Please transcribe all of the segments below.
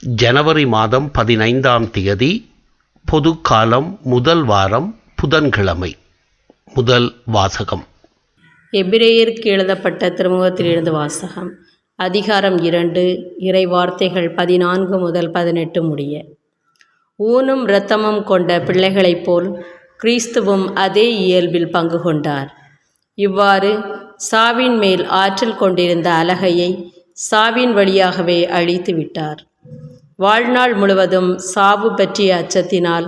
ஜனவரி மாதம் 15ஆம் தேதி, பொதுக்காலம், முதல் வாரம், புதன்கிழமை. முதல் வாசகம். எபிரேயருக்கு எழுதப்பட்ட திருமுகத்திலிருந்து வாசகம். அதிகாரம் 2, இறை வார்த்தைகள் 14 முதல் 18 முடிய. ஊனும் இரத்தமும் கொண்ட பிள்ளைகளைப் போல் கிறிஸ்துவும் அதே இயல்பில் பங்கு கொண்டார். இவ்வாறு சாவின் மேல் ஆற்றல் கொண்டிருந்த அலகையை சாவின் வழியாகவே அழித்து விட்டார். வாழ்நாள் முழுவதும் சாவு பற்றிய அச்சத்தினால்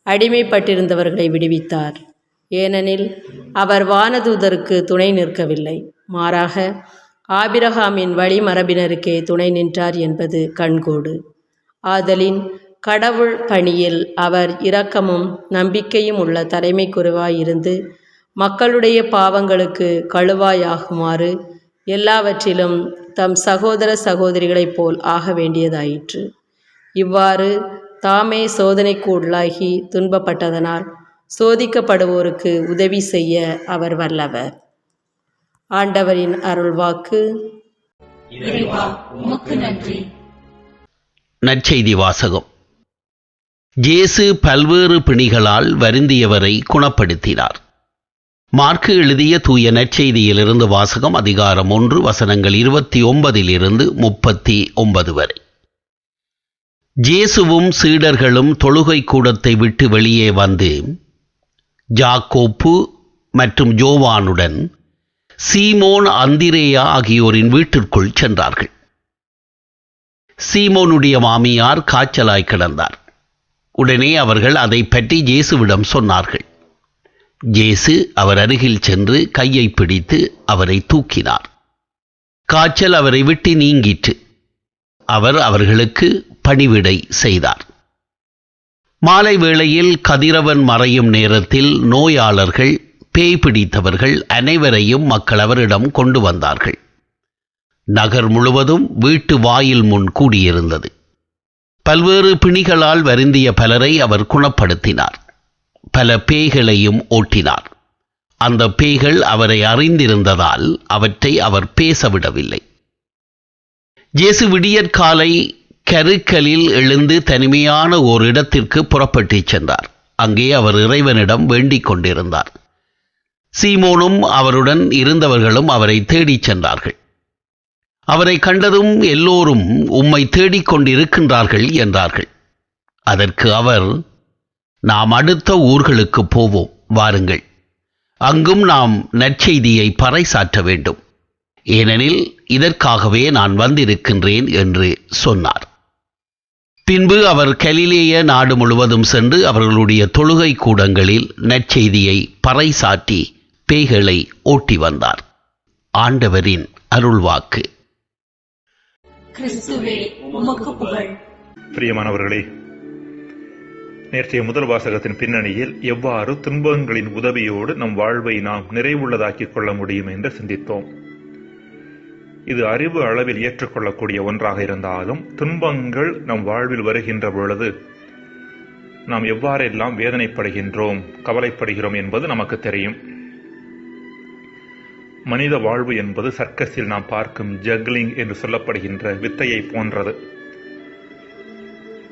அடிமைப்பட்டிருந்தவர்களை விடுவித்தார். ஏனெனில் அவர் வானதூதருக்கு துணை நிற்கவில்லை, மாறாக ஆபிரகாமின் வழிமரபினருக்கே துணை நின்றார் என்பது கண்கூடு. ஆதலின் கடவுள் பணியில் அவர் இரக்கமும் நம்பிக்கையும் உள்ள தலைமைக்குருவாயிருந்து மக்களுடைய பாவங்களுக்கு கழுவாயாகுமாறு எல்லாவற்றிலும் தம் சகோதர சகோதரிகளைப் போல் ஆக வேண்டியதாயிற்று. இவ்வாறு தாமே சோதனைக்கு உள்ளாகி துன்பப்பட்டதனால் சோதிக்கப்படுவோருக்கு உதவி செய்ய அவர் வல்லவர். ஆண்டவரின் அருள்வாக்கு. நற்செய்தி வாசகம். இயேசு பல்வேறு பிணிகளால் வருந்தியவரை குணப்படுத்தினார். மார்க்கு எழுதிய தூய நற்செய்தியிலிருந்து வாசகம். அதிகாரம் 1, வசனங்கள் 29 39 வரை. இயேசுவும் சீடர்களும் தொழுகை கூடத்தை விட்டு வெளியே வந்து யாக்கோப்பு மற்றும் யோவானுடன் சீமோன், அந்திரேயா ஆகியோரின் வீட்டிற்குள் சென்றார்கள். சீமோனுடைய மாமியார் காய்ச்சலாய் கிடந்தார். உடனே அவர்கள் அதை பற்றி இயேசுவிடம் சொன்னார்கள். இயேசு அவர் அருகில் சென்று கையை பிடித்து அவரை தூக்கினார். காய்ச்சல் அவரை விட்டு நீங்கிற்று. அவர் அவர்களுக்கு பணிவிடை செய்தார். மாலை வேளையில் கதிரவன் மறையும் நேரத்தில் நோயாளர்கள், பேய் பிடித்தவர்கள் அனைவரையும் மக்கள் அவரிடம் கொண்டு வந்தார்கள். நகர் முழுவதும் வீட்டு வாயில் முன் கூடியிருந்தது. பல்வேறு பிணிகளால் வருந்திய பலரை அவர் குணப்படுத்தினார். பல பேய்களையும் ஓட்டினார். அந்த பேய்கள் அவரை அறிந்திருந்ததால் அவற்றை அவர் பேசவிடவில்லை. இயேசு விடியற்காலை கருக்கலில் எழுந்து தனிமையான ஓர் இடத்திற்கு புறப்பட்டு சென்றார். அங்கே அவர் இறைவனிடம் வேண்டிக் கொண்டிருந்தார். சீமோனும் அவருடன் இருந்தவர்களும் அவரை தேடிச் சென்றார்கள். அவரை கண்டதும் எல்லோரும் உம்மை தேடிக்கொண்டிருக்கின்றார்கள் என்றார்கள். அதற்கு அவர், நாம் அடுத்த ஊர்களுக்கு போவோம், வாருங்கள். அங்கும் நாம் நற்செய்தியை பறைசாற்ற வேண்டும், ஏனெனில் இதற்காகவே நான் வந்திருக்கின்றேன் என்று சொன்னார். பின்பு அவர் கலிலேய நாடு முழுவதும் சென்று அவர்களுடைய தொழுகை கூடங்களில் நற்செய்தியை பறைசாற்றி பேய்களை ஓட்டி வந்தார். ஆண்டவரின் அருள்வாக்கு. பிரியமானவர்களே, நேற்றைய முதல் வாசகத்தின் பின்னணியில் எவ்வாறு துன்பங்களின் உதவியோடு நம் வாழ்வை நாம் நிறைவுள்ளதாக்கிக் கொள்ள முடியும் என்று சிந்தித்தோம். இது அறிவு அளவில் ஏற்றுக்கொள்ளக்கூடிய ஒன்றாக இருந்தாலும் துன்பங்கள் நம் வாழ்வில் வருகின்ற பொழுது நாம் எவ்வாறெல்லாம் வேதனைப்படுகின்றோம், கவலைப்படுகிறோம் என்பது நமக்கு தெரியும். மனித வாழ்வு என்பது சர்க்கஸில் நாம் பார்க்கும் ஜக்லிங் என்று சொல்லப்படுகின்ற வித்தையை போன்றது.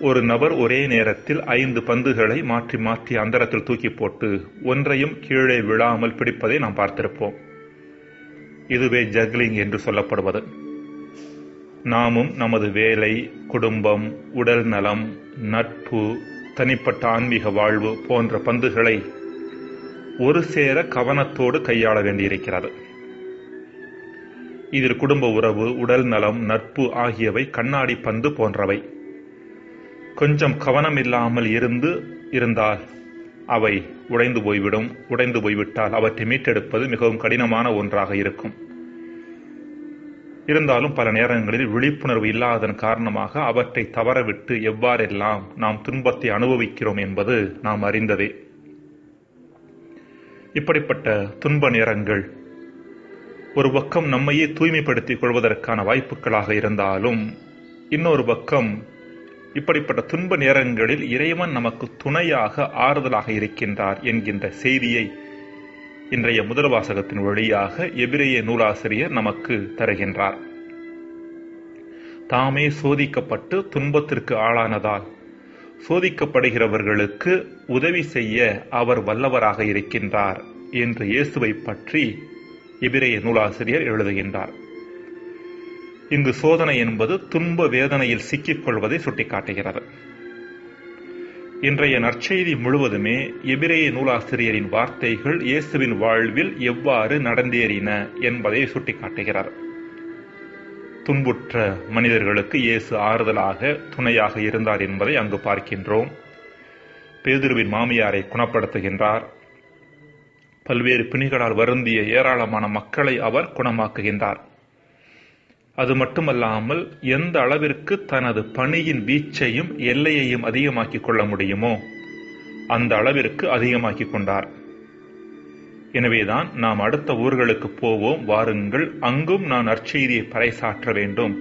ஒரு நபர் ஒரே நேரத்தில் 5 பந்துகளை மாற்றி மாற்றி அந்தரத்தில் தூக்கி போட்டு ஒன்றையும் கீழே விழாமல் பிடிப்பதை நாம் பார்த்திருப்போம். இதுவே ஜக்லிங் என்று சொல்லப்படுவது. நாமும் நமது வேலை, குடும்பம், உடல் நலம், நட்பு, தனிப்பட்ட ஆன்மீக வாழ்வு போன்ற பந்துகளை ஒரு சேர கவனத்தோடு கையாள வேண்டியிருக்கிறது. இதில் குடும்ப உறவு, உடல் நலம், நட்பு ஆகியவை கண்ணாடி பந்து போன்றவை. கொஞ்சம் கவனம் இல்லாமல் இருந்தால் அவை உடைந்து போய்விடும். உடைந்து போய்விட்டால் அவற்றை மீட்டெடுப்பது மிகவும் கடினமான ஒன்றாக இருக்கும். இருந்தாலும் பல நேரங்களில் விழிப்புணர்வு இல்லாததன் காரணமாக அவற்றை தவறவிட்டு எவ்வாறெல்லாம் நாம் துன்பத்தை அனுபவிக்கிறோம் என்பது நாம் அறிந்ததே. இப்படிப்பட்ட துன்ப நேரங்கள் ஒரு பக்கம் நம்மையே தூய்மைப்படுத்திக் கொள்வதற்கான வாய்ப்புகளாக இருந்தாலும், இன்னொரு பக்கம் இப்படிப்பட்ட துன்ப நேரங்களில் இறைவன் நமக்கு துணையாக, ஆறுதலாக இருக்கின்றார் என்கின்ற செய்தியை இன்றைய முதல் வாசகத்தின் வழியாக எபிரேய நூலாசிரியர் நமக்கு தருகின்றார். தாமே சோதிக்கப்பட்டு துன்பத்திற்கு ஆளானதால் சோதிக்கப்படுகிறவர்களுக்கு உதவி செய்ய அவர் வல்லவராக இருக்கின்றார் என்று இயேசுவை பற்றி எபிரேய நூலாசிரியர் எழுதுகின்றார். இங்கு சோதனை என்பது துன்ப வேதனையில் சிக்கிக் கொள்வதை சுட்டிக்காட்டுகிறது. இன்றைய நற்செய்தி முழுவதுமே எபிரேய நூலாசிரியரின் வார்த்தைகள் இயேசுவின் வாழ்வில் எவ்வாறு நடந்தேறின என்பதை சுட்டிக்காட்டுகிறார். துன்புற்ற மனிதர்களுக்கு இயேசு ஆறுதலாக துணையாக இருந்தார் என்பதை அங்கு பார்க்கின்றோம். பேதுருவின் மாமியாரை குணப்படுத்துகின்றார். பல்வேறு பிணிகளால் வருந்திய ஏராளமான மக்களை அவர் குணமாக்குகின்றார். அது மட்டுமல்லாமல் எந்த அளவிற்கு தனது பணியின் வீச்சையும் எல்லையையும் அதிகமாக்கிக் கொள்ள முடியுமோ அந்த அளவிற்கு அதிகமாக்கிக் கொண்டார். எனவேதான் நாம் அடுத்த ஊர்களுக்கு போவோம், வாருங்கள், அங்கும் நான் நற்செய்தியை பறைசாற்ற வேண்டும்,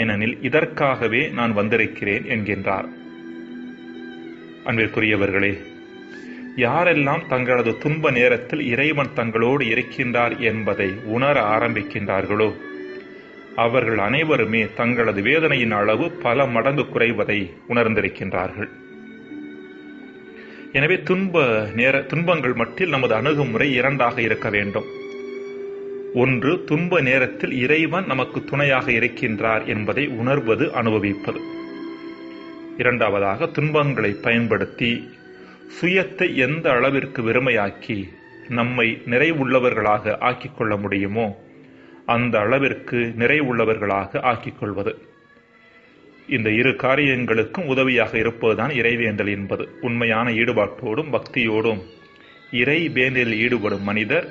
ஏனெனில் இதற்காகவே நான் வந்திருக்கிறேன் என்கின்றார். அன்பிற்குரியவர்களே, யாரெல்லாம் தங்களது துன்ப நேரத்தில் இறைவன் தங்களோடு இருக்கின்றார் என்பதை உணர ஆரம்பிக்கின்றார்களோ அவர்கள் அனைவருமே தங்களது வேதனையின் அளவு பல மடங்கு குறைவதை உணர்ந்திருக்கின்றார்கள். எனவே துன்பங்கள் மட்டில் நமது அணுகுமுறை இரண்டாக இருக்க வேண்டும். ஒன்று, துன்ப நேரத்தில் இறைவன் நமக்கு துணையாக இருக்கின்றார் என்பதை உணர்வது, அனுபவிப்பது. இரண்டாவதாக, துன்பங்களை பயன்படுத்தி சுயத்தை எந்த அளவிற்கு வெறுமையாக்கி நம்மை நிறைவுள்ளவர்களாக ஆக்கிக் கொள்ள முடியுமோ அந்த அளவிற்கு நிறைவுள்ளவர்களாக ஆக்கிக் கொள்வது. இந்த இரு காரியங்களுக்கும் உதவியாக இருப்பதுதான் இறைவேண்டல் என்பது. உண்மையான ஈடுபாட்டோடும் பக்தியோடும் இறை வேண்டலில் ஈடுபடும் மனிதர்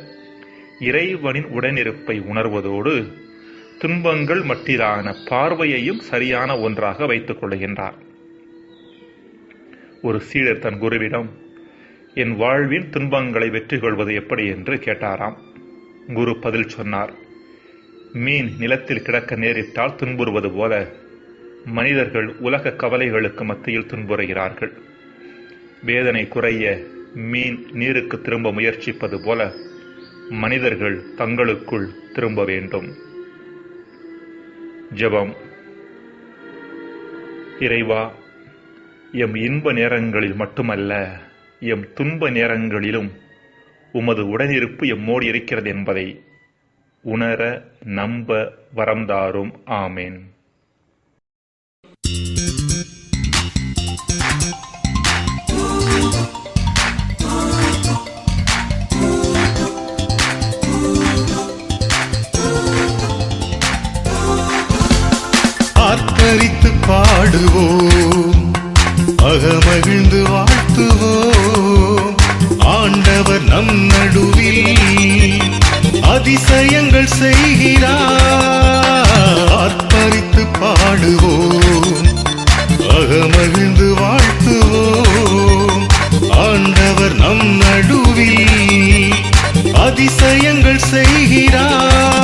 இறைவனின் உடனிருப்பை உணர்வதோடு துன்பங்கள் மட்டிலான பார்வையையும் சரியான ஒன்றாக வைத்துக் கொள்கின்றார். ஒரு சீடர் தன் குருவிடம், என் வாழ்வின் துன்பங்களை வெற்றி கொள்வது எப்படி என்று கேட்டாராம். குரு பதில் சொன்னார், மீன் நிலத்தில் கிடக்க நேரிட்டால் துன்புறுவது போல மனிதர்கள் உலக கவலைகளுக்கு மத்தியில் துன்புறுகிறார்கள். வேதனை குறைய மீன் நீருக்கு திரும்ப முயற்சிப்பது போல மனிதர்கள் தங்களுக்குள் திரும்ப வேண்டும். ஜெபம். இறைவா, எம் இன்ப நேரங்களில் மட்டுமல்ல, எம் துன்ப நேரங்களிலும் உமது உடனிருப்பு எம்மோடு இருக்கிறது என்பதை உணர நம்ப வரம் தாரும். ஆமேன். ஆர்ப்பரித்து பாடுவோம், அகமகிழ்ந்து வாழ்த்துவோம். ஆண்டவர் நம் நடுவில் அதிசயங்கள் செய்கிறார். ஆர்ப்பரித்து பாடுவோம், அகமகிழ்ந்து வாழ்த்துவோம். ஆண்டவர் நம் நடுவில் அதிசயங்கள் செய்கிறார்.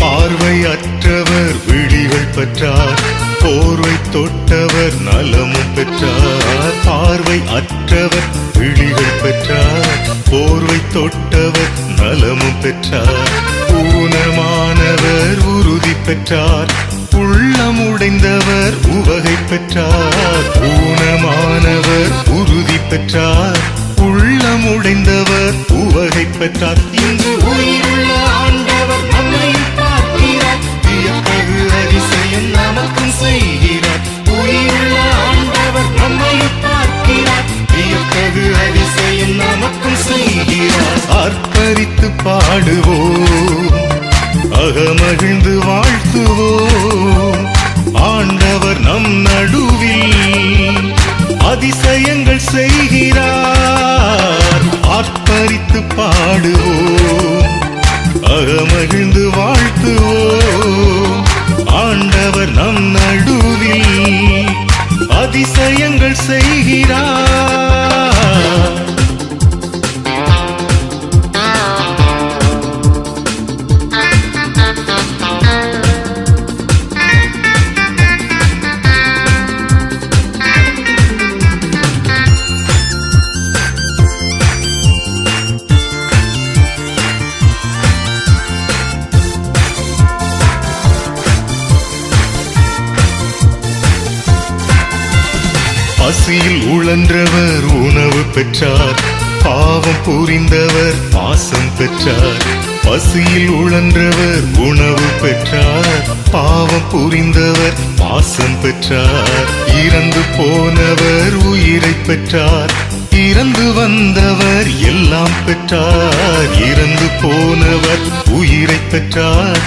பார்வையற்றவர் விழிகள் பெற்றார், போர்வை தொட்டவர் நலமும் பெற்றார். பார்வை அற்றவர் விழிகள் பெற்றார், போர்வை தொட்டவர் நலமும் பெற்றார். ஊனமானவர் உறுதி பெற்றார், உள்ளம் உடைந்தவர் உவகை பெற்றார். ஊனமானவர் உறுதி பெற்றார், உள்ளம் உடைந்தவர் உவகை பெற்றார். இன்று உயிருள்ள ஆண்டவர் நம்மை பார்க்கிறார், வியப்பது அதிசயம் நமக்கும் செய்கிறார். உயிருள்ள ஆண்டவர் நம்மை பார்க்கிறார், வியப்பது அதிசயம் நமக்கும் செய்கிறார். ஆர்ப்பரித்து பாடுவோம், அகமகிழ்ந்து வாழ்த்துவோம். ஆண்டவர் நம் நடுவில் அதிசயங்கள் செய்கிறார். ஆர்ப்பரித்து பாடுவோம், அகமகிழ்ந்து வாழ்த்துவோம். ஆண்டவர் நம் நடுவில் அதிசயங்கள் செய்கிறார். பசியில் உழன்றவர் உணவு பெற்றார், பாவம் புரிந்தவர் பாசம் பெற்றார். பசியில் உழன்றவர் உணவு பெற்றார், பாவம் புரிந்தவர் பாசம் பெற்றார். இறந்து போனவர் உயிரை பெற்றார், இறந்து வந்தவர் எல்லாம் பெற்றார். இறந்து போனவர் உயிரை பெற்றார்,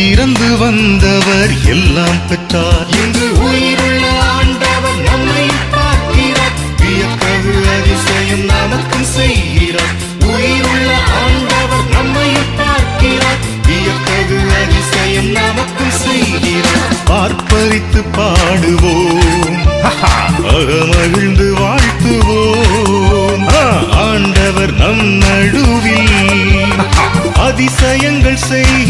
இறந்து வந்தவர் எல்லாம் பெற்றார். இன்று உயிருள்ள ஆண்டவர் நம்மை பார்க்கிறார், வியத்தகு அதிசயம் நமக்கும் செய்கிறார். உயிருள்ள ஆண்டவர் நம்மை பார்க்கிறார், வியத்தகு அதிசயம் நமக்கும் செய்கிறார். பார்ப்பரித்து பாடுவோம், அகமகிழ்ந்து வாழ்த்துவோம். ஆண்டவர் நம் நடுவில் அதிசயங்கள் செய்